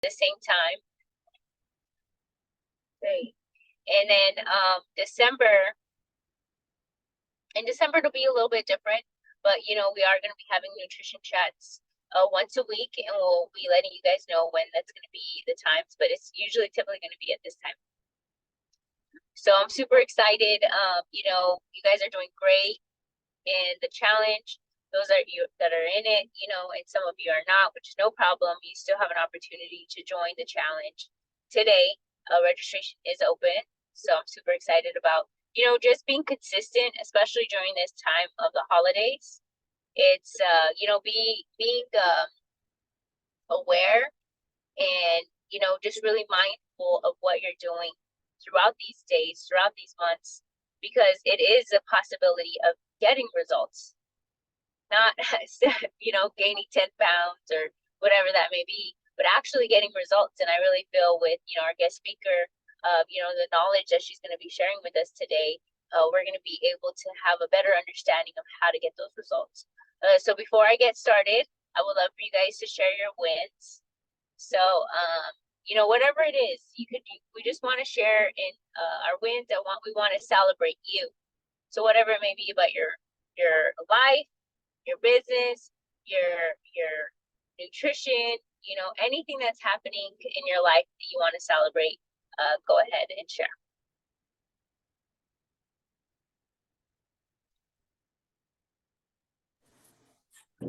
the same time. Great. And then in December it'll be a little bit different, but we are going to be having nutrition chats once a week, and we'll be letting you guys know when that's going to be the times, but it's typically going to be at this time. So I'm super excited. You guys are doing great in the challenge. Those are you that are in it, and some of you are not, which is no problem. You still have an opportunity to join the challenge today. Registration is open, so I'm super excited about just being consistent, especially during this time of the holidays. It's being aware and just really mindful of what you're doing throughout these days, throughout these months, because it is a possibility of getting results, not gaining 10 pounds or whatever that may be, but actually getting results. And I really feel with our guest speaker, the knowledge that she's going to be sharing with us today, we're going to be able to have a better understanding of how to get those results. So before I get started, I would love for you guys to share your wins. So whatever it is, we just want to share in our wins. We want to celebrate you. So whatever it may be about your life, your business, your nutrition, anything that's happening in your life that you want to celebrate, go ahead and share.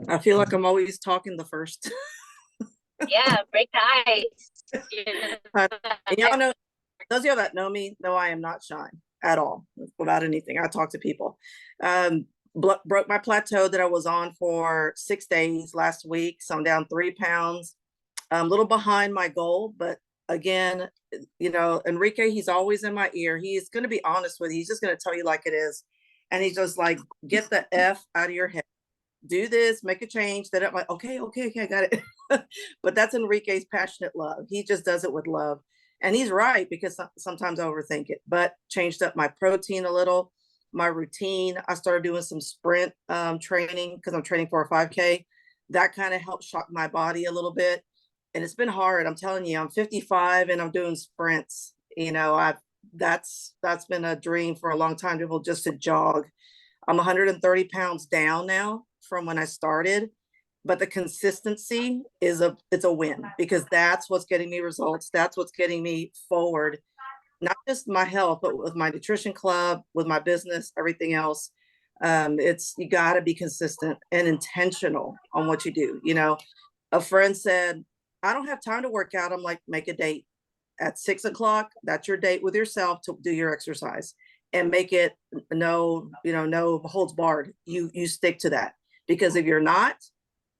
I feel like I'm always talking the first. Yeah, break the ice. Y'all know, those of you that know me know I am not shy at all about anything. I talk to people. Broke my plateau that I was on for 6 days last week, so I'm down 3 pounds. I'm a little behind my goal, but again, Enrique, he's always in my ear. He's going to be honest with you. He's just going to tell you like it is, and he's just like, get the F out of your head. Do this, make a change. That I'm like, okay, I got it. But that's Enrique's passionate love. He just does it with love, and he's right, because sometimes I overthink it. But changed up my protein a little, my routine. I started doing some sprint training because I'm training for a 5K. That kind of helped shock my body a little bit, and it's been hard. I'm telling you, I'm 55 and I'm doing sprints. That's been a dream for a long time to be able just to jog. I'm 130 pounds down now from when I started, but the consistency it's a win, because that's what's getting me results. That's what's getting me forward, not just my health, but with my nutrition club, with my business, everything else. You got to be consistent and intentional on what you do. A friend said, I don't have time to work out. I'm like, make a date at 6 o'clock. That's your date with yourself to do your exercise, and make it no holds barred. You stick to that. Because if you're not,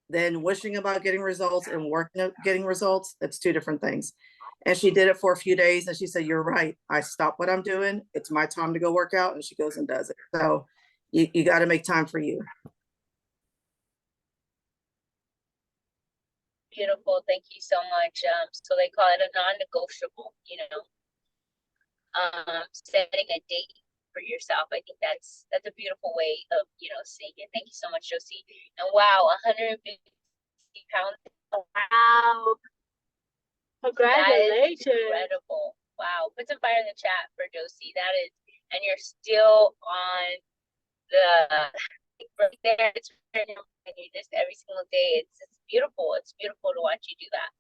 then wishing about getting results and working at getting results, it's two different things. And she did it for a few days, and she said, you're right. I stopped what I'm doing. It's my time to go work out. And she goes and does it. So you got to make time for you. Beautiful. Thank you so much. So they call it a non-negotiable, setting a date for yourself. I think that's a beautiful way of seeing it. Thank you so much, Josie. And wow, 150 pounds. Wow, congratulations. That is incredible. Wow, put some fire in the chat for Josie. That is, and you're still on the right there. It's and you just every single day. It's beautiful. It's beautiful to watch you do that.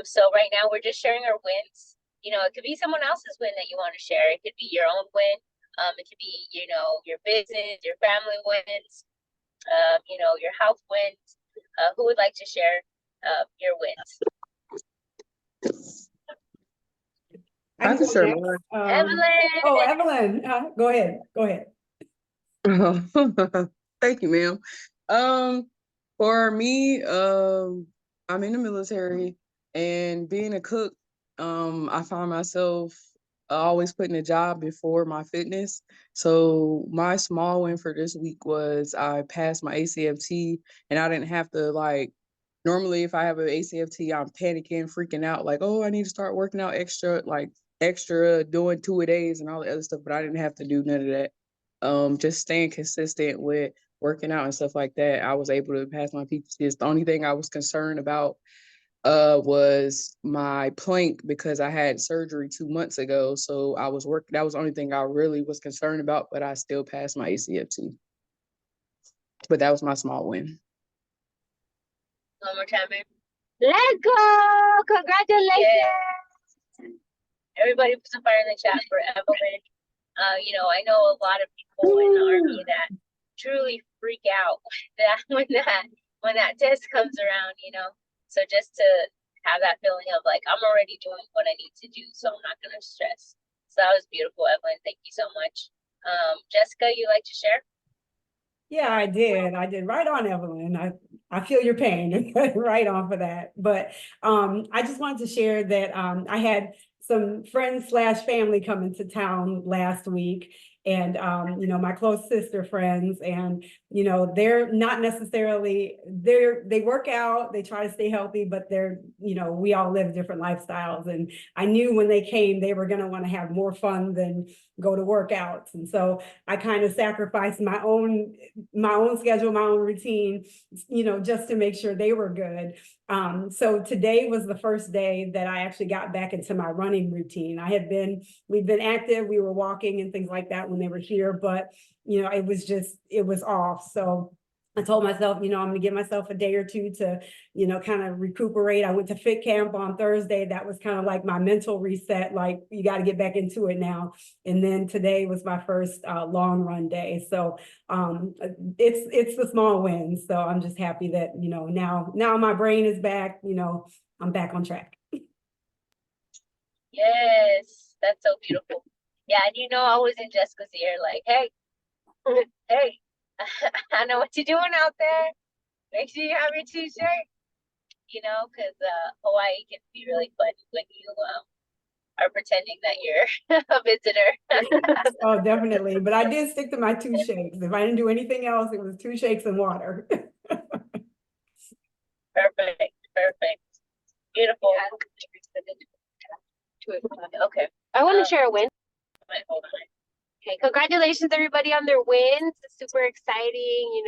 So right now we're just sharing our wins. It could be someone else's win that you want to share. It could be your own win. It could be, your business, your family wins, your health wins. Who would like to share your wins? I can share mine. Evelyn. Oh, Evelyn, go ahead. Thank you, ma'am. For me, I'm in the military, and being a cook, I find myself always putting a job before my fitness. So my small win for this week was I passed my ACFT, and I didn't have to normally if I have an ACFT, I'm panicking, freaking out, like, oh, I need to start working out extra, doing 2-a-days and all the other stuff, but I didn't have to do none of that. Just staying consistent with working out and stuff like that. I was able to pass my PPC. It's the only thing I was concerned about was my plank because I had surgery 2 months ago. So I was working. That was the only thing I really was concerned about, but I still passed my ACFT. But that was my small win. One more time, babe. Let go! Congratulations! Everybody put some fire in the chat for Evelyn. I know a lot of people in the Army that truly freak out when that test comes around, So just to have that feeling of like, I'm already doing what I need to do, so I'm not gonna stress. So that was beautiful, Evelyn. Thank you so much. Jessica, you like to share? Yeah, I did. Right on, Evelyn. I feel your pain right on for that. But I just wanted to share that I had some friends / family come into town last week, and my close sister friends, and they're not necessarily they work out, they try to stay healthy, but we all live different lifestyles, and I knew when they came they were going to want to have more fun than go to workouts, and so I kind of sacrificed my own schedule, my own routine, just to make sure they were good. So today was the first day that I actually got back into my running routine. We'd been active, we were walking and things like that when they were here, but it was off. So I told myself, I'm going to give myself a day or two to, kind of recuperate. I went to fit camp on Thursday. That was kind of like my mental reset. Like, you got to get back into it now. And then today was my first long run day. So it's the small wins. So I'm just happy that, now my brain is back, I'm back on track. Yes, that's so beautiful. Yeah, and I was in Jessica's ear, like, hey, hey, I know what you're doing out there. Make sure you have your t-shirt, because Hawaii can be really fun when you are pretending that you're a visitor. Oh, definitely. But I did stick to my 2 shakes. If I didn't do anything else, it was 2 shakes and water. Perfect. Beautiful. Okay. I want to share a win. Hold on. Okay, congratulations everybody on their wins. It's super exciting.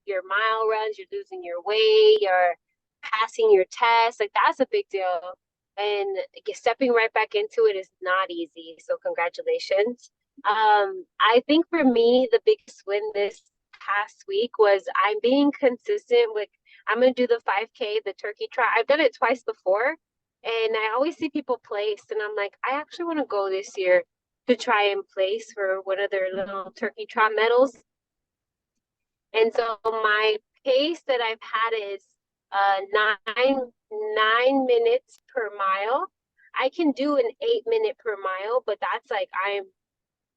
Your mile runs, you're losing your weight, you're passing your test. Like, that's a big deal. And stepping right back into it is not easy. So congratulations. I think for me, the biggest win this past week was I'm being consistent with, I'm going to do the 5K, the turkey trot. I've done it twice before, and I always see people place, and I'm like, I actually want to go this year to try and place for one of their little turkey trot medals. And so my pace that I've had is 9 minutes per mile. I can do an 8-minute per mile, but that's like, I'm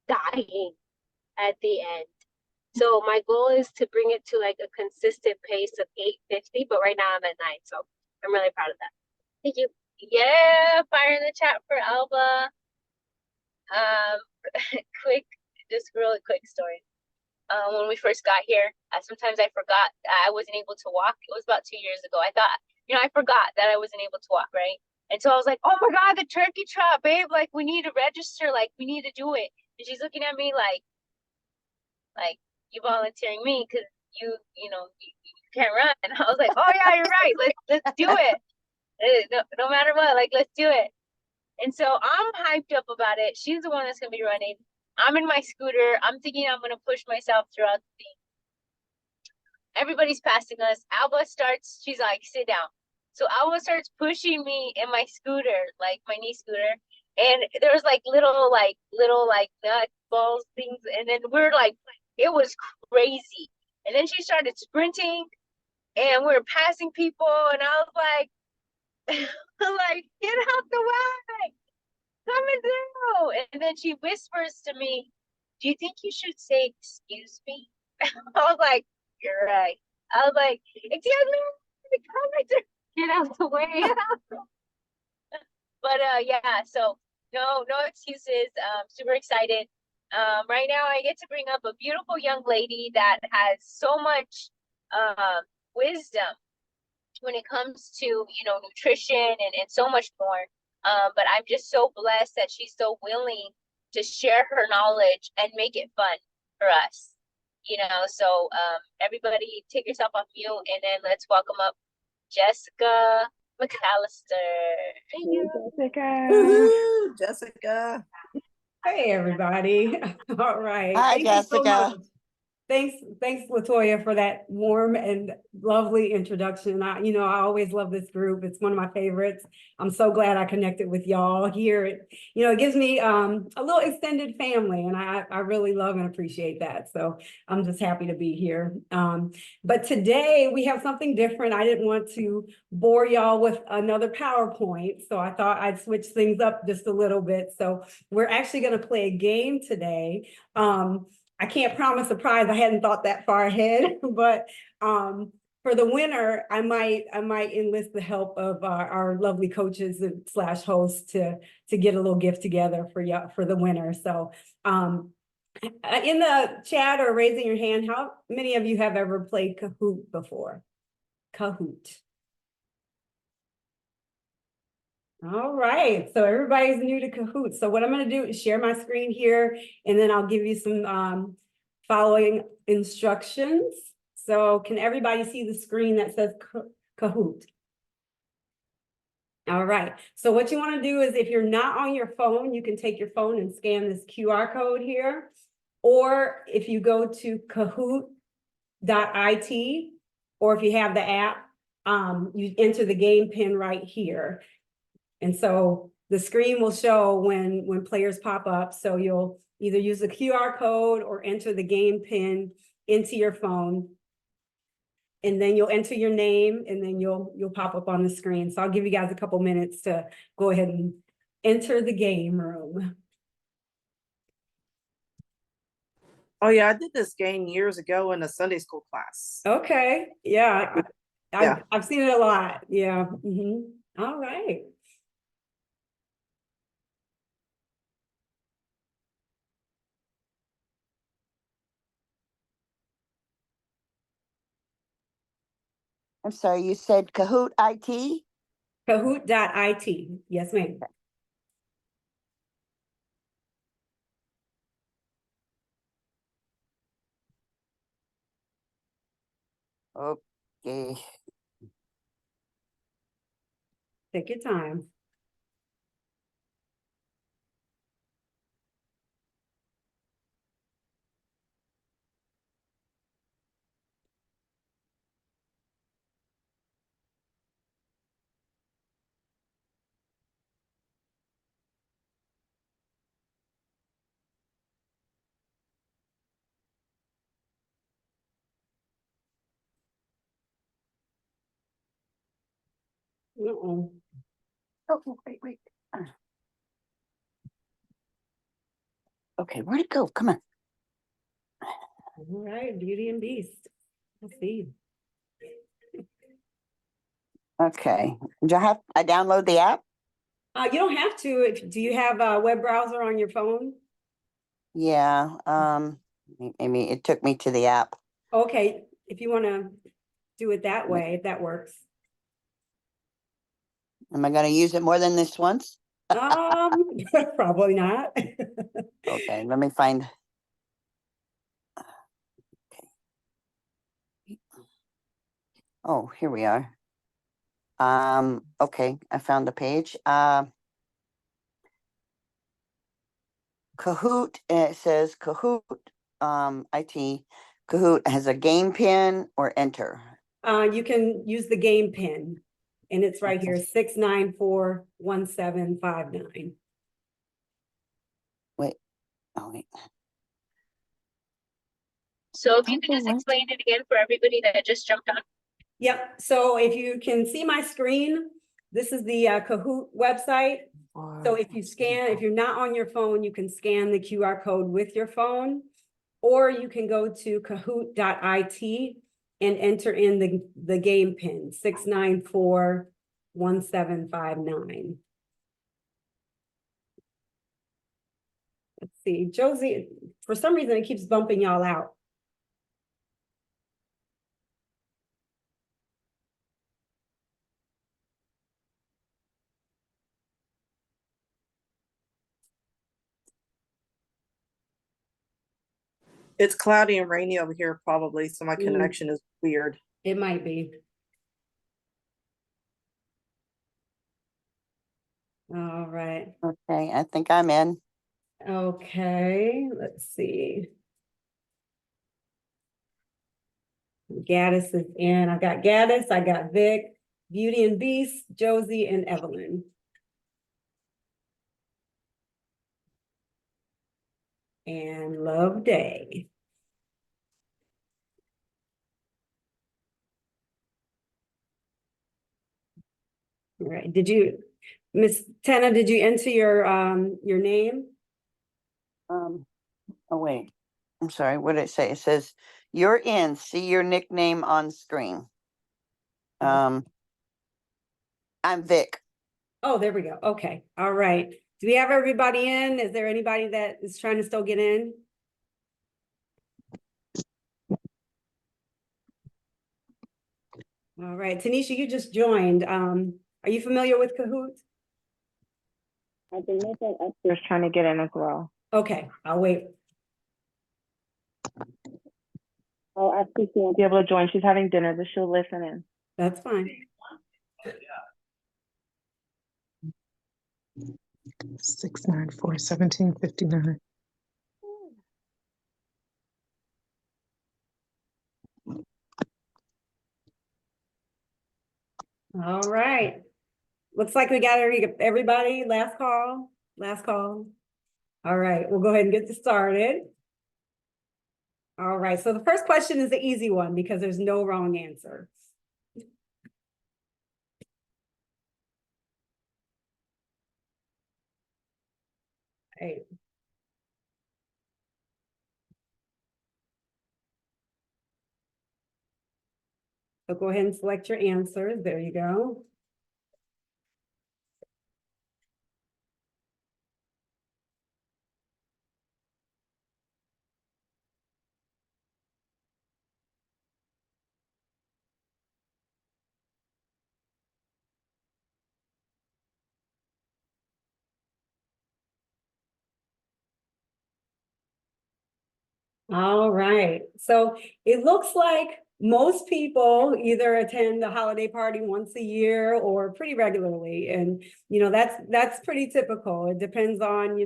dying at the end. So my goal is to bring it to like a consistent pace of 8:50, but right now I'm at 9. So I'm really proud of that. Thank you. Yeah, fire in the chat for Alba. Just really quick story. When we first got here, sometimes I forgot I wasn't able to walk. It was about 2 years ago. I thought, I forgot that I wasn't able to walk, right? And so I was like, oh my God, the turkey trot, babe, like, we need to register, like, we need to do it. And she's looking at me like you volunteering me because you can't run. And I was like, oh yeah, you're right. Let's do it. No matter what, like, let's do it. And so I'm hyped up about it. She's the one that's gonna be running. I'm in my scooter. I'm thinking I'm gonna push myself throughout the thing. Everybody's passing us. Alba starts, she's like, sit down. So Alba starts pushing me in my scooter, like my knee scooter. And there was like little nut balls things. And then we're like, it was crazy. And then she started sprinting and we were passing people. And I was like, like, get out the way. Coming through. And then she whispers to me, do you think you should say excuse me? I was like, you're right. I was like, excuse me, coming through. Get out the way. But yeah, so no excuses. Super excited. Right now I get to bring up a beautiful young lady that has so much wisdom when it comes to nutrition and so much more. But I'm just so blessed that she's so willing to share her knowledge and make it fun for us. So everybody take yourself off mute and then let's welcome up Jessica McAllister. Thank you. Jessica. Woohoo, Jessica. Hey, everybody. All right. Hi, Thank you so Jessica. much. Thanks, Latoya, for that warm and lovely introduction. I always love this group. It's one of my favorites. I'm so glad I connected with y'all here. It gives me a little extended family, and I really love and appreciate that. So I'm just happy to be here. But today we have something different. I didn't want to bore y'all with another PowerPoint, so I thought I'd switch things up just a little bit. So we're actually going to play a game today. I can't promise a prize. I hadn't thought that far ahead, but for the winner, I might enlist the help of our lovely coaches slash hosts to get a little gift together for you for the winner. So in the chat or raising your hand, how many of you have ever played Kahoot before? Kahoot. All right, so everybody's new to Kahoot. So what I'm going to do is share my screen here, and then I'll give you some following instructions. So can everybody see the screen that says Kahoot? All right, so what you want to do is if you're not on your phone, you can take your phone and scan this QR code here. Or if you go to kahoot.it, or if you have the app, you enter the game pin right here. And so the screen will show when players pop up. So you'll either use the QR code or enter the game pin into your phone. And then you'll enter your name, and then you'll pop up on the screen. So I'll give you guys a couple minutes to go ahead and enter the game room. Oh yeah, I did this game years ago in a Sunday school class. Okay, yeah. Yeah. I've seen it a lot. Yeah. All right. I'm sorry, you said Kahoot IT? Kahoot.it. Yes, ma'am. Okay. Take your time. Uh-oh. Oh, wait. Okay, where'd it go? Come on. All right, Beauty and Beast. Let's see. Okay. Do I download the app? You don't have to. Do you have a web browser on your phone? Yeah. I mean, it took me to the app. Okay, if you want to do it that way, if that works. Am I going to use it more than this once? Probably not. Okay, let me find. Okay. Oh, here we are. Okay, I found the page. Kahoot, it says Kahoot, IT. Kahoot has a game pin or enter. You can use the game pin, and it's right here, 6941759. Wait, oh wait. So if you could just Okay, explain it again for everybody that just jumped on. Yep, so if you can see my screen, this is the Kahoot website. So if you're not on your phone, you can scan the QR code with your phone, or you can go to kahoot.it and enter in the game pin, 6941759. Let's see, Josie, for some reason it keeps bumping y'all out. It's cloudy and rainy over here probably, so my connection is weird. It might be. All right. Okay, I think I'm in. Okay, let's see. Gaddis is in. I got Gaddis, I got Vic, Beauty and Beast, Josie, and Evelyn. And Love Day. All right. Did you, Miss Tenna, did you enter your name? Oh wait, I'm sorry, what did it say? It says, you're in, see your nickname on screen. I'm Vic. Oh, there we go. Okay. All right. Do we have everybody in? Is there anybody that is trying to still get in? All right. Tanisha, you just joined. Are you familiar with Kahoot? I think Miss Esther's trying to get in as well. Okay, I'll wait. Oh, I think she won't be able to join. She's having dinner, but she'll listen in. That's fine. 694-1759. All right. Looks like we got everybody. Last call. Last call. All right, we'll go ahead and get this started. All right, so the first question is the easy one because there's no wrong answer. Right. So go ahead and select your answers. There you go. All right. So it looks like most people either attend the holiday party once a year or pretty regularly. And, that's pretty typical. It depends on,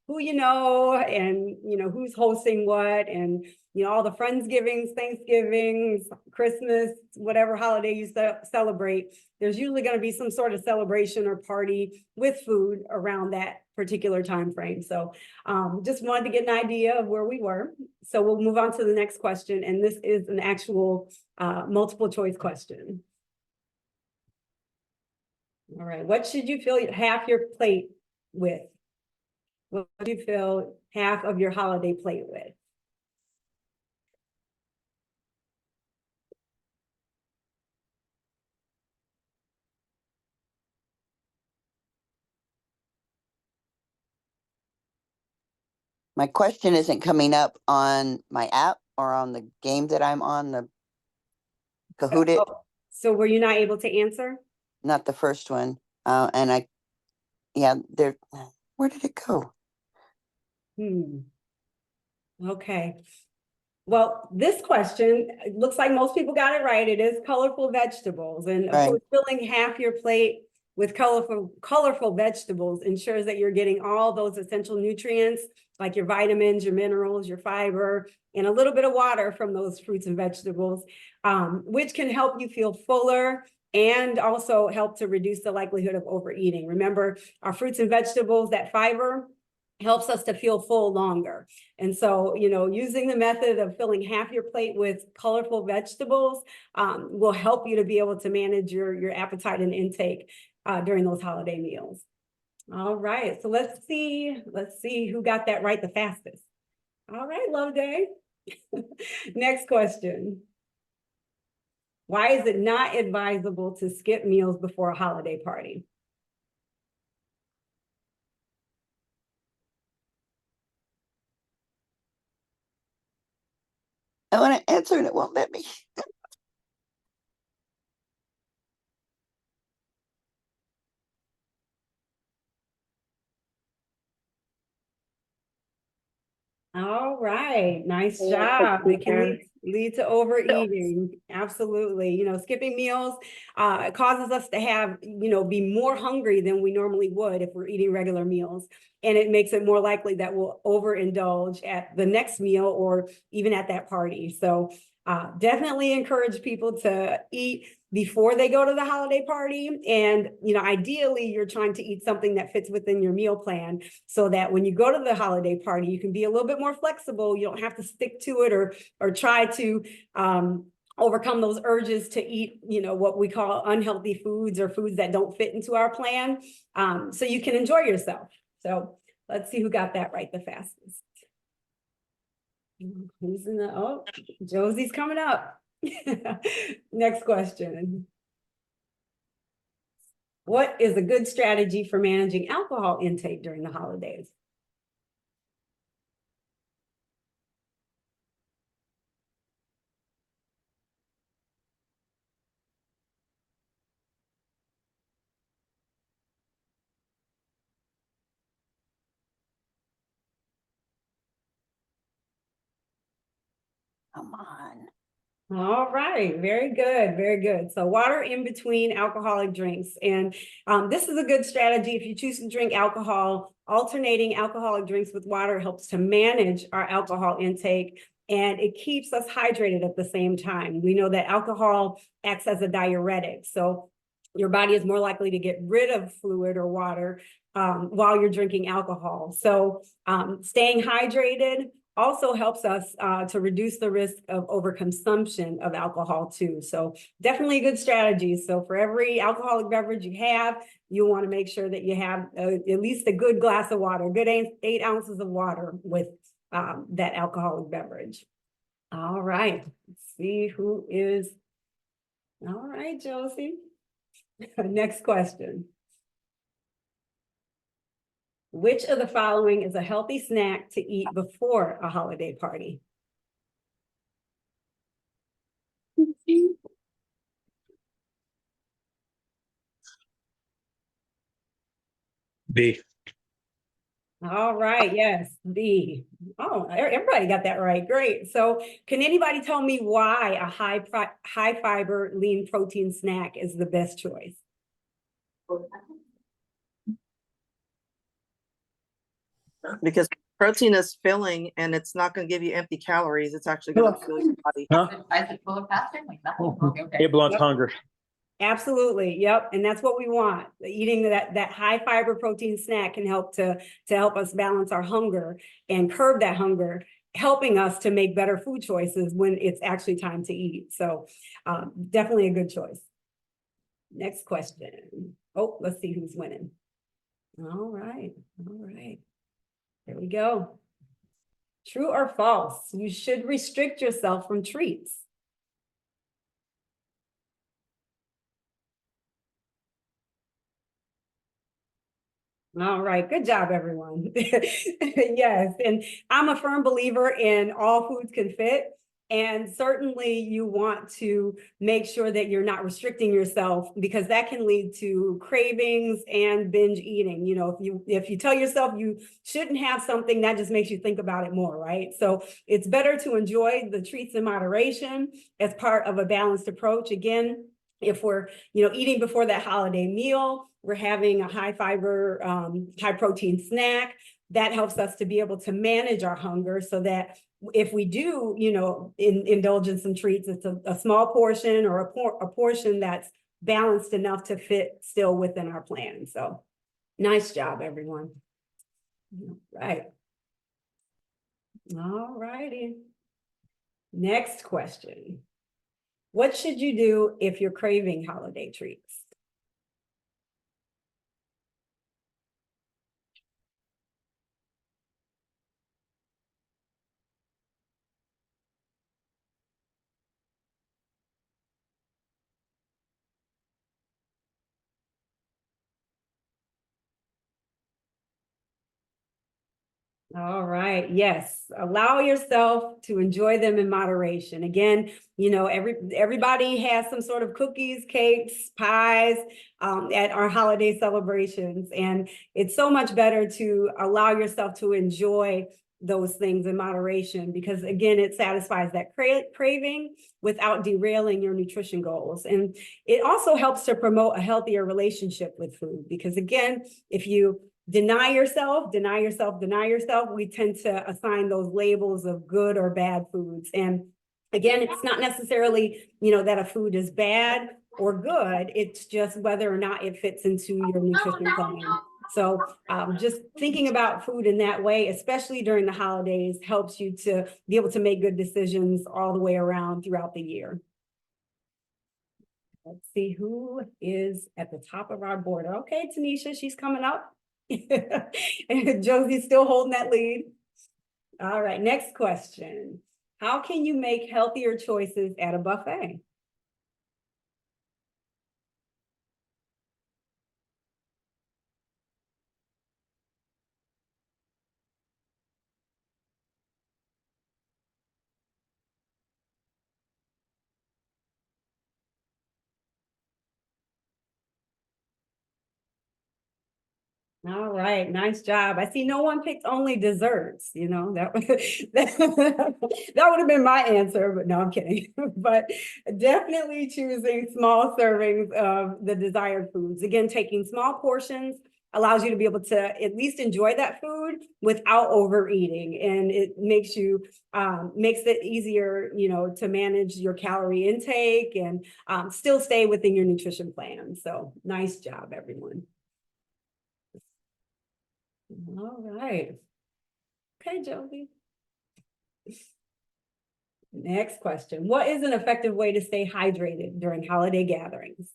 who you know and, who's hosting what and, all the Friendsgivings, Thanksgivings, Christmas, whatever holiday you celebrate, there's usually going to be some sort of celebration or party with food around that particular time frame. So just wanted to get an idea of where we were. So we'll move on to the next question. And this is an actual multiple choice question. All right. What should you fill half your plate with? What do you fill half of your holiday plate with? My question isn't coming up on my app or on the game that I'm on, the Kahoot it, So were you not able to answer? not the first one. Where did it go? Okay. Well, this question, it looks like most people got it right. It is colorful vegetables. And of Right. course, filling half your plate with colorful vegetables ensures that you're getting all those essential nutrients, like your vitamins, your minerals, your fiber, and a little bit of water from those fruits and vegetables, which can help you feel fuller and also help to reduce the likelihood of overeating. Remember, our fruits and vegetables, that fiber helps us to feel full longer. And so, using the method of filling half your plate with colorful vegetables will help you to be able to manage your appetite and intake during those holiday meals. All right, so let's see who got that right the fastest. All right, Love Day. Next question. Why is it not advisable to skip meals before a holiday party? I want to answer and it won't let me. All right, nice Yeah, job. that's It can lead, lead to overeating. Absolutely. You know, skipping meals causes us to have, you know, be more hungry than we normally would if we're eating regular meals. And it makes it more likely that we'll overindulge at the next meal or even at that party. So definitely encourage people to eat before they go to the holiday party. And, you know, ideally, you're trying to eat something that fits within your meal plan so that when you go to the holiday party, you can be a little bit more flexible. You don't have to stick to it or try to overcome those urges to eat, you know, what we call unhealthy foods or foods that don't fit into our plan. So you can enjoy yourself. So let's see who got that right the fastest. Who's in the, oh, Josie's coming up. Next question. What is a good strategy for managing alcohol intake during the holidays? Come on. All right, very good, very good. So water in between alcoholic drinks. And this is a good strategy if you choose to drink alcohol. Alternating alcoholic drinks with water helps to manage our alcohol intake, and it keeps us hydrated at the same time. We know that alcohol acts as a diuretic. So your body is more likely to get rid of fluid or water while you're drinking alcohol. So staying hydrated also helps us to reduce the risk of overconsumption of alcohol too. So definitely a good strategy. So for every alcoholic beverage you have, you want to make sure that you have at least a good glass of water, good 8 ounces of water with that alcoholic beverage. All right, let's see who is. All right, Josie. Next question. Which of the following is a healthy snack to eat before a holiday party? B. All right, yes, B. Oh, everybody got that right. Great. So can anybody tell me why a high fiber, lean protein snack is the best choice? Because protein is filling and it's not going to give you empty calories. It's actually going to fill your body. Huh? It blunts hunger. Absolutely. Yep. And that's what we want. Eating that high fiber protein snack can help to help us balance our hunger and curb that hunger, helping us to make better food choices when it's actually time to eat. So definitely a good choice. Next question. Oh, let's see who's winning. All right. All right. There we go. True or false? You should restrict yourself from treats. All right, good job, everyone. Yes, and I'm a firm believer in all foods can fit. And certainly you want to make sure that you're not restricting yourself because that can lead to cravings and binge eating. You know, if you tell yourself you shouldn't have something, that just makes you think about it more, right? So it's better to enjoy the treats in moderation as part of a balanced approach. Again, if we're, you know, eating before that holiday meal, we're having a high fiber, high protein snack, that helps us to be able to manage our hunger so that if we do, you know, indulge in some treats, it's a small portion or a portion that's balanced enough to fit still within our plan. So nice job, everyone. Right. All righty. Next question. What should you do if you're craving holiday treats? All right. Yes. Allow yourself to enjoy them in moderation. Again, you know, everybody has some sort of cookies, cakes, pies at our holiday celebrations. And it's so much better to allow yourself to enjoy those things in moderation, because again, it satisfies that craving without derailing your nutrition goals. And it also helps to promote a healthier relationship with food, because again, if you deny yourself, we tend to assign those labels of good or bad foods. And again, it's not necessarily, that a food is bad or good. It's just whether or not it fits into your nutrition plan. So just thinking about food in that way, especially during the holidays, helps you to be able to make good decisions all the way around throughout the year. Let's see who is at the top of our board. Okay, Tanisha, she's coming up. And Josie's still holding that lead. All right, next question. How can you make healthier choices at a buffet? All right, nice job. I see no one picked only desserts, that that would have been my answer, but no, I'm kidding. But definitely choosing small servings of the desired foods. Again, taking small portions allows you to be able to at least enjoy that food without overeating. And it makes it easier, to manage your calorie intake and still stay within your nutrition plan. So nice job, everyone. All right. Okay, Josie. Next question. What is an effective way to stay hydrated during holiday gatherings?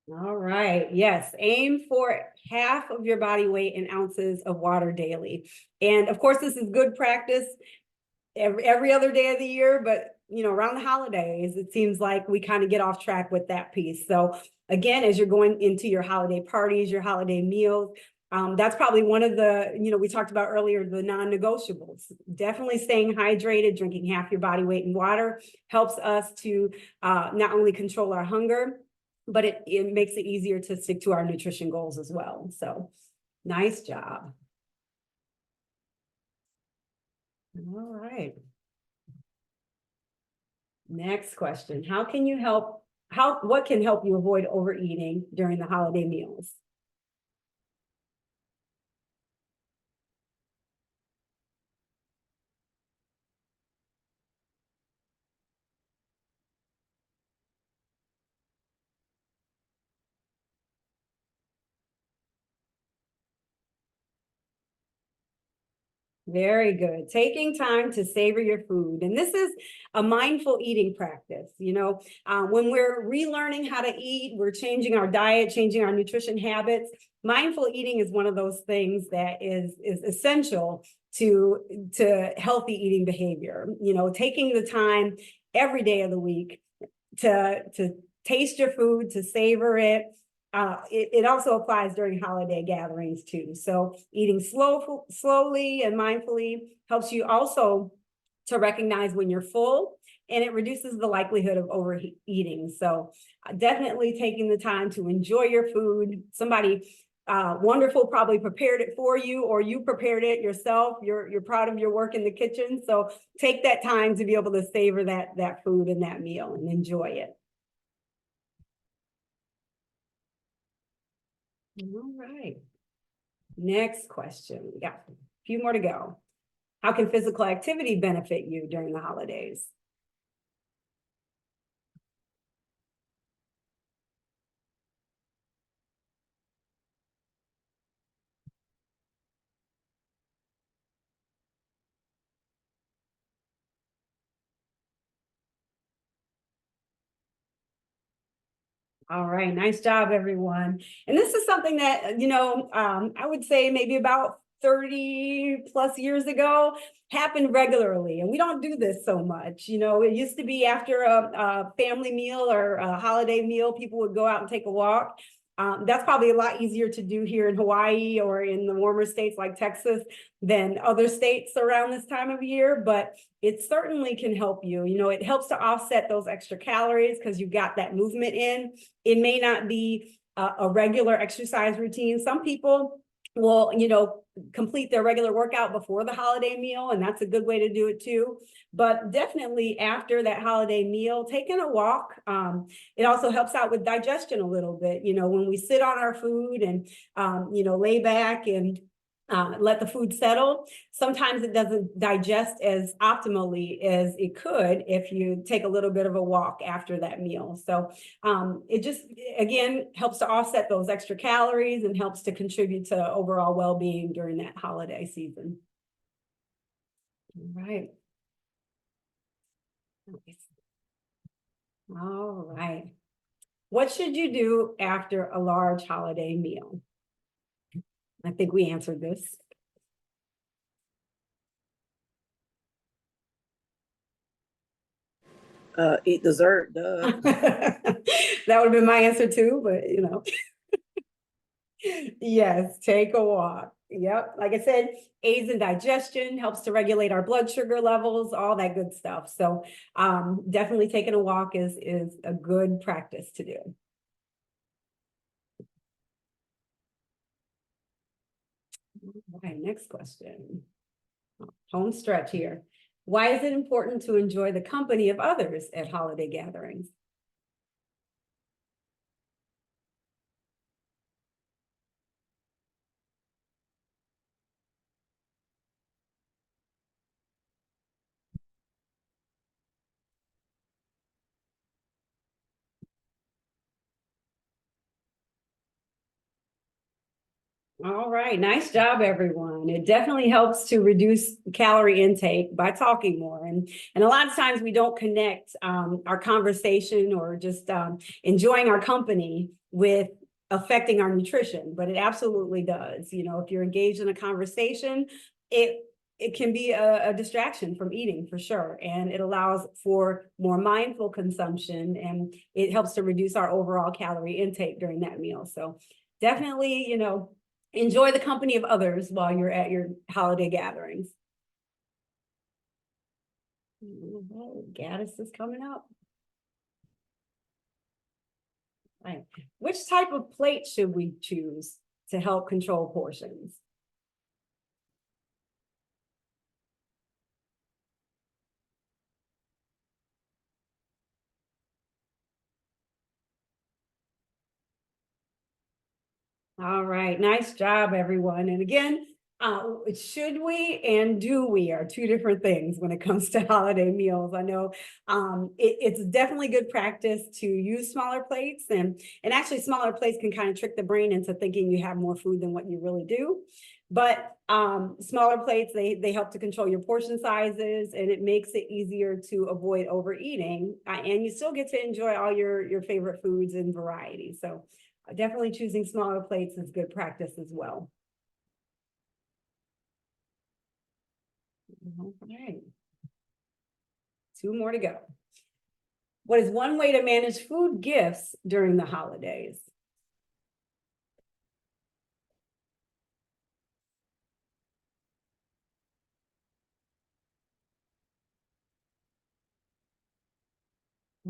All right. Yes. Aim for half of your body weight in ounces of water daily. And of course, this is good practice every other day of the year, but around the holidays, it seems like we kind of get off track with that piece. So again, as you're going into your holiday parties, your holiday meals, that's probably one of the, we talked about earlier, the non-negotiables. Definitely staying hydrated, drinking half your body weight in water helps us to not only control our hunger, but it makes it easier to stick to our nutrition goals as well. So nice job. All right. Next question. What can help you avoid overeating during the holiday meals? Very good. Taking time to savor your food. And this is a mindful eating practice. When we're relearning how to eat, we're changing our diet, changing our nutrition habits. Mindful eating is one of those things that is essential to healthy eating behavior. Taking the time every day of the week to taste your food, to savor it. It also applies during holiday gatherings too. So eating slowly and mindfully helps you also to recognize when you're full, and it reduces the likelihood of overeating. So definitely taking the time to enjoy your food. Somebody wonderful probably prepared it for you, or you prepared it yourself. You're proud of your work in the kitchen. So take that time to be able to savor that food and that meal and enjoy it. All right. Next question. We got a few more to go. How can physical activity benefit you during the holidays? All right, nice job, everyone. And this is something that, I would say maybe about 30 plus years ago happened regularly. And we don't do this so much. It used to be after a family meal or a holiday meal, people would go out and take a walk. That's probably a lot easier to do here in Hawaii or in the warmer states like Texas than other states around this time of year, but it certainly can help you. You know, it helps to offset those extra calories because you got that movement in. It may not be a regular exercise routine. Some people will, you know, complete their regular workout before the holiday meal, and that's a good way to do it too. But definitely after that holiday meal, taking a walk. It also helps out with digestion a little bit. You know, when we sit on our food and, you know, lay back and let the food settle, sometimes it doesn't digest as optimally as it could if you take a little bit of a walk after that meal. So it just, again, helps to offset those extra calories and helps to contribute to overall well-being during that holiday season. All right. All right. What should you do after a large holiday meal? I think we answered this. Eat dessert, duh. That would have been my answer too, but you know. Yes, take a walk. Yep. Like I said, aids in digestion, helps to regulate our blood sugar levels, all that good stuff. So definitely taking a walk is a good practice to do. All right, next question. Home stretch here. Why is it important to enjoy the company of others at holiday gatherings? All right, nice job, everyone. It definitely helps to reduce calorie intake by talking more. And a lot of times we don't connect our conversation or just enjoying our company with affecting our nutrition, but it absolutely does. You know, if you're engaged in a conversation, it can be a distraction from eating for sure. And it allows for more mindful consumption, and it helps to reduce our overall calorie intake during that meal. So definitely, you know, enjoy the company of others while you're at your holiday gatherings. Gaddis is coming up. Right. Which type of plate should we choose to help control portions? All right, nice job, everyone. And again, should we and do we are two different things when it comes to holiday meals. I know it's definitely good practice to use smaller plates, and actually smaller plates can kind of trick the brain into thinking you have more food than what you really do. But smaller plates, they help to control your portion sizes, and it makes it easier to avoid overeating. And you still get to enjoy all your favorite foods and variety. So definitely choosing smaller plates is good practice as well. All right. Two more to go. What is one way to manage food gifts during the holidays?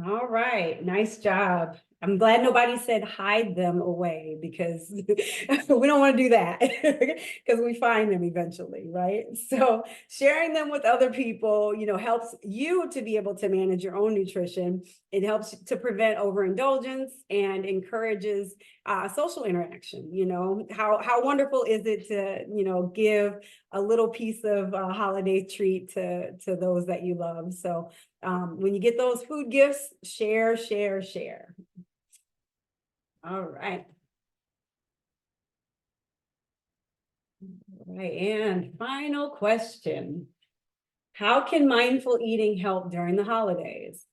All right, nice job. I'm glad nobody said hide them away, because we don't want to do that because we find them eventually, right? So sharing them with other people, you know, helps you to be able to manage your own nutrition. It helps to prevent overindulgence and encourages social interaction. You know, how wonderful is it to, you know, give a little piece of a holiday treat to those that you love. So when you get those food gifts, share, share, share. All right. All right, and final question. How can mindful eating help during the holidays?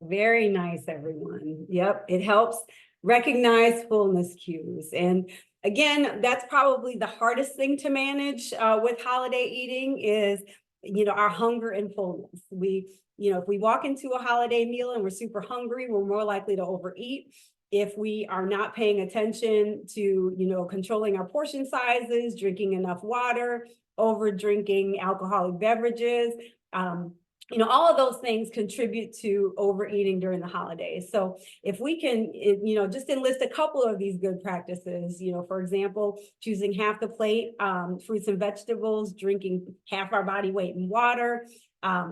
Very nice, everyone. Yep, it helps recognize fullness cues. And again, that's probably the hardest thing to manage with holiday eating is, our hunger and fullness. If we walk into a holiday meal and we're super hungry, we're more likely to overeat. If we are not paying attention to, controlling our portion sizes, drinking enough water, over drinking alcoholic beverages, all of those things contribute to overeating during the holidays. So if we can, just enlist a couple of these good practices, for example, choosing half the plate, fruits and vegetables, drinking half our body weight in water,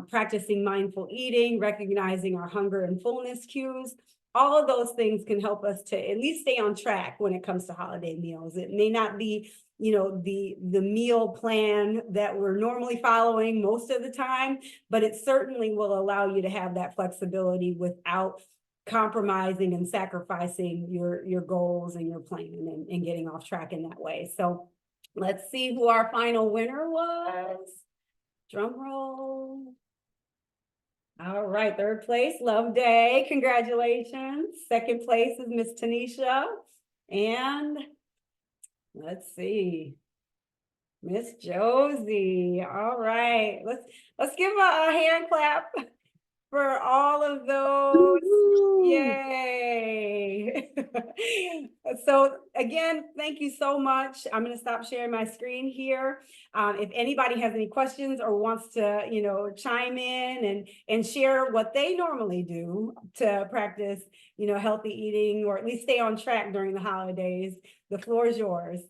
practicing mindful eating, recognizing our hunger and fullness cues. All of those things can help us to at least stay on track when it comes to holiday meals. It may not be, the meal plan that we're normally following most of the time, but it certainly will allow you to have that flexibility without compromising and sacrificing your goals and your plan and getting off track in that way. So let's see who our final winner was. Drum roll. All right, third place, Love Day. Congratulations. Second place is Miss Tanisha. And let's see, Miss Josie. All right, let's give a hand clap for all of those. Yay. So again, thank you so much. I'm going to stop sharing my screen here. If anybody has any questions or wants to, chime in and share what they normally do to practice, healthy eating, or at least stay on track during the holidays, the floor is yours.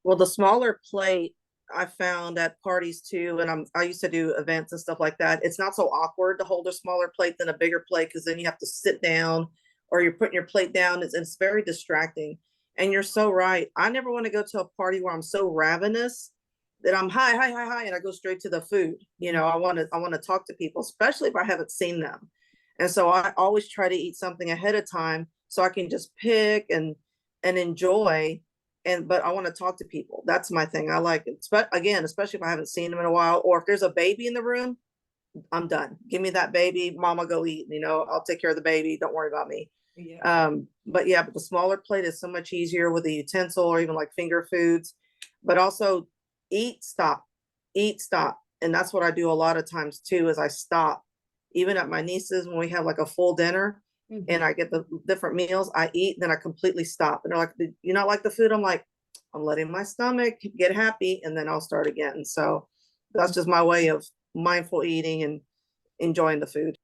Well, the smaller plate I found at parties too, and I used to do events and stuff like that. It's not so awkward to hold a smaller plate than a bigger plate, because then you have to sit down or you're putting your plate down. It's very distracting. And you're so right. I never want to go to a party where I'm so ravenous that I'm hi, hi, hi, hi, and I go straight to the food. I want to talk to people, especially if I haven't seen them. And so I always try to eat something ahead of time so I can just pick and enjoy. But I want to talk to people. That's my thing. I like it. But again, especially if I haven't seen them in a while, or if there's a baby in the room, I'm done. Give me that baby, mama, go eat. I'll take care of the baby. Don't worry about me. Yeah. But the smaller plate is so much easier with a utensil or even like finger foods. But also eat, stop, and that's what I do a lot of times too. Is I stop, even at my nieces when we have like a full dinner. And I get the different meals, I eat, then I completely stop. And they're like, "Do you not like the food?" I'm like, I'm letting my stomach get happy, and then I'll start again. So that's just my way of mindful eating and enjoying the food.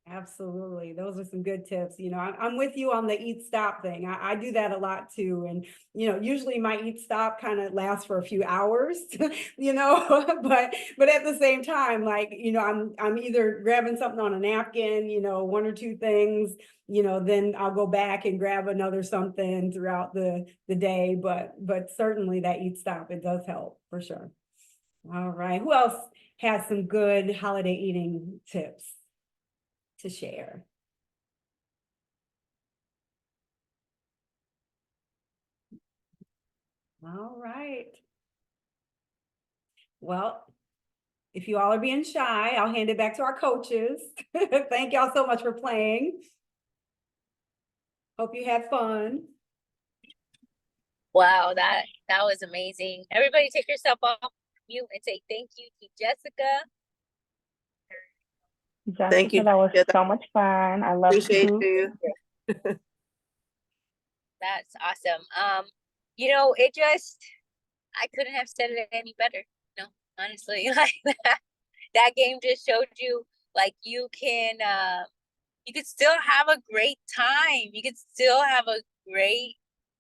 Absolutely. Those are some good tips. I'm with you on the eat stop thing. I do that a lot too. And, usually my eat stop kind of lasts for a few hours, but at the same time, like, I'm either grabbing something on a napkin, one or two things, then I'll go back and grab another something throughout the day. But certainly that eat stop, it does help for sure. All right. Who else has some good holiday eating tips to share? All right. Well, if you all are being shy, I'll hand it back to our coaches. Thank y'all so much for playing. Hope you had fun. Wow, that was amazing. Everybody take yourself off mute and say thank you to Jessica. Thank you. Jessica, that was so much fun. I love Appreciate you. you. That's awesome. I couldn't have said it any better. No, honestly, like that game just showed you, like, you could still have a great time. You could still have a great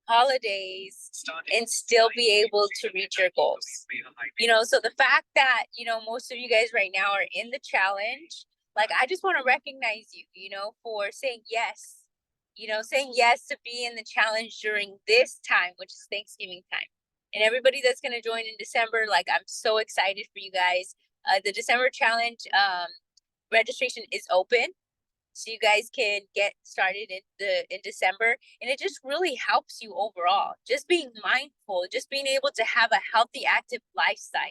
holidays and still be able to reach your goals. So the fact that, most of you guys right now are in the challenge, like, I just want to recognize you, for saying yes, saying yes to be in the challenge during this time, which is Thanksgiving time. And everybody that's going to join in December, like, I'm so excited for you guys. The December challenge registration is open, so you guys can get started in December, and it just really helps you overall. Just being mindful, just being able to have a healthy, active lifestyle.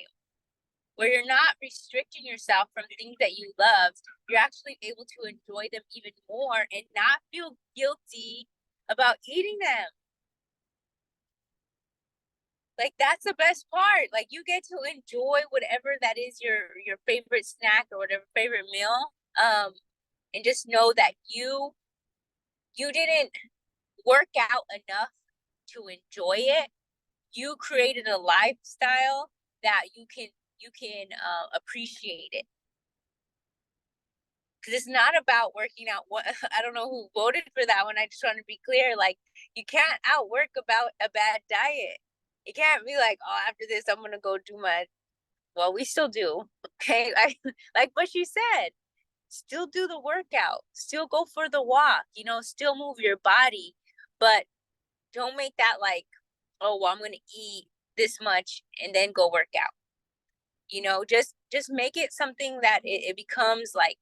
where you're not restricting yourself from things that you love. You're actually able to enjoy them even more and not feel guilty about eating them. Like, that's the best part. Like, you get to enjoy whatever that is, your favorite snack or whatever favorite meal. And just know that you didn't work out enough to enjoy it. You created a lifestyle that you can appreciate it. Because it's not about working out. What I don't know who voted for that one. I just want to be clear. Like, you can't outwork about a bad diet. You can't be like, oh, after this, I'm gonna go do my. Well, we still do. Okay, like what you said. Still do the workout. Still go for the walk. Still move your body, but don't make that like, oh, well, I'm gonna eat this much and then go work out. Just make it something that it becomes like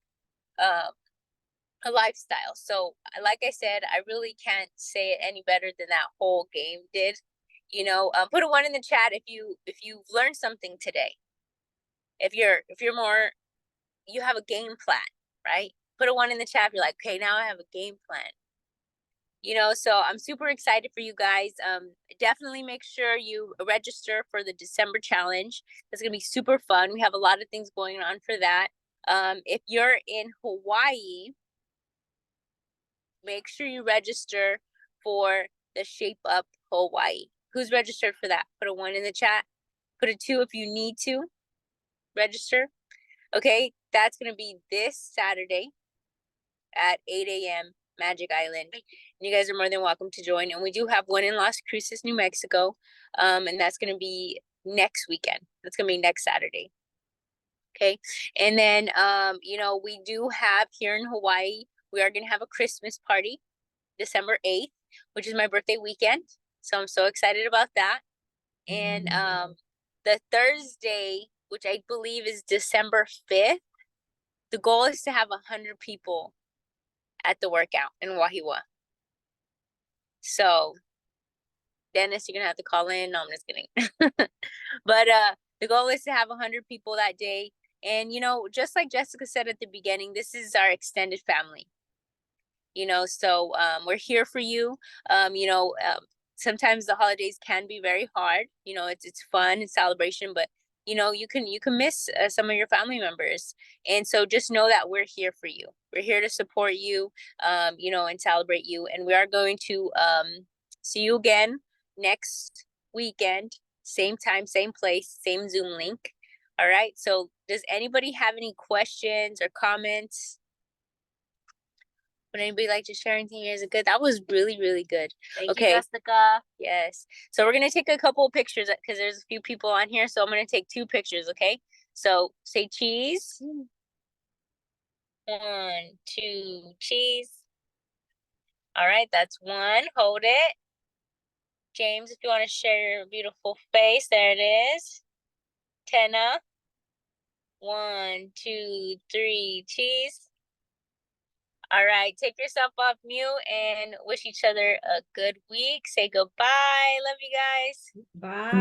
a lifestyle. So like I said, I really can't say it any better than that whole game did. Put a 1 in the chat if you've learned something today. If you're more, you have a game plan, right? Put a 1 in the chat if you're like, okay, now I have a game plan. So I'm super excited for you guys. Definitely make sure you register for the December challenge. It's gonna be super fun. We have a lot of things going on for that. If you're in Hawaii, make sure you register for the Shape Up Hawaii. Who's registered for that? Put a 1 in the chat. Put a 2 if you need to register. Okay, that's gonna be this Saturday at 8 a.m. Magic Island. You guys are more than welcome to join. And we do have one in Las Cruces, New Mexico. And that's going to be next weekend. That's going to be next Saturday. Okay. And then, we do have here in Hawaii, we are going to have a Christmas party December 8th, which is my birthday weekend. So I'm so excited about that. And the Thursday, which I believe is December 5th, the goal is to have 100 people at the workout in Wahiwa. So, Dennis, you're gonna have to call in. No, I'm just kidding. But the goal is to have 100 people that day. And just like Jessica said at the beginning, this is our extended family. So we're here for you. Sometimes the holidays can be very hard. It's fun and celebration, but you can miss some of your family members. And so just know that we're here for you. We're here to support you, and celebrate you. And we are going to see you again next weekend, same time, same place, same Zoom link. All right. So does anybody have any questions or comments? Would anybody like to share anything? Is it good? That was really, really good. Thank you, Jessica. Yes. So we're going to take a couple of pictures because there's a few people on here. So I'm going to take 2 pictures. Okay. So say cheese. 1, 2, cheese. All right. That's 1. Hold it. James, if you want to share your beautiful face, there it is. Tenna. 1, 2, 3, cheese. All right, take yourself off mute and wish each other a good week. Say goodbye. Love you guys. Bye.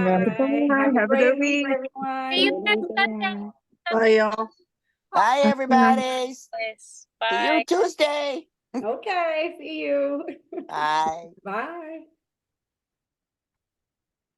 Have a great week, everyone. See you next Sunday. Bye, y'all. Bye, everybody. Yes, See you bye. Tuesday. Okay, see you. Bye. Bye.